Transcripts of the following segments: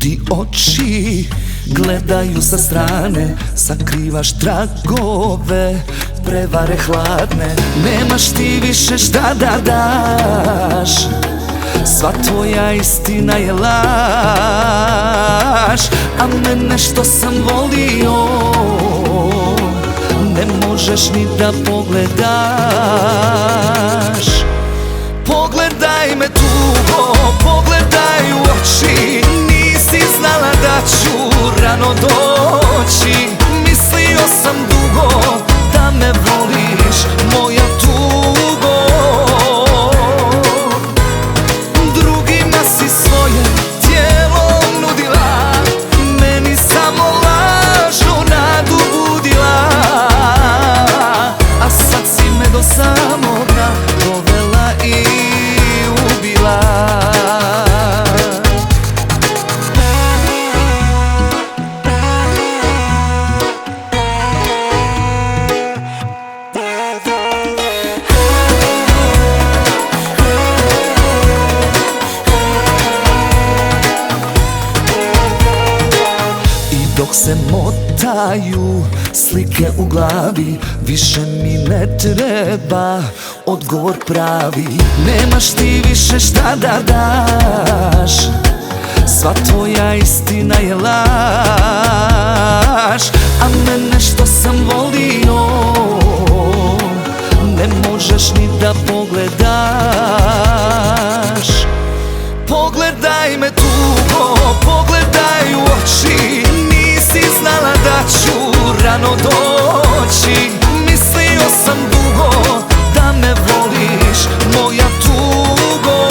Ti oči gledaju sa strane, sakrivaš tragove, prevare hladne. Nemaš ti više šta da daš, sva tvoja istina je laž. A mene što sam volio ne možeš ni da pogledaš. Pogledaj me tugo, pogledaj u oči, nisi znala da ću rano doći. Mislio sam dugo da me voliš, moja tugo. Drugima si svoje tijelo nudila, meni samo lažnu nadu budila. A sad si me do samog dna dovela i ubila. Dok se motaju slike u glavi, više mi ne treba odgovor pravi. Nemaš ti više šta da daš, sva tvoja istina je laž. A mene što sam volio ne možeš ni da pogledaš. Pogledaj me tugo, pogledaj u oči, nisi znala da ću rano doći. Mislio sam dugo da me voliš, moja tugo.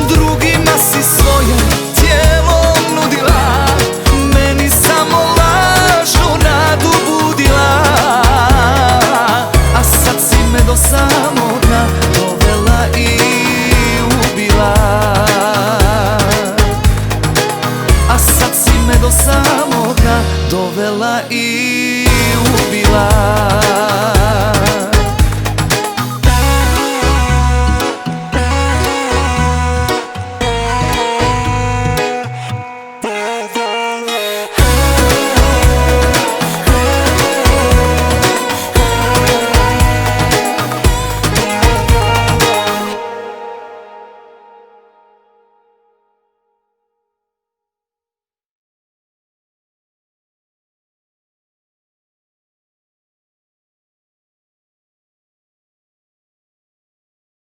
Drugima si svoje tijelo nudila, meni samo lažnu nadu budila. A sad si me do samog dna dovela i ubila. A sad si me do samog dna dovela i ubila.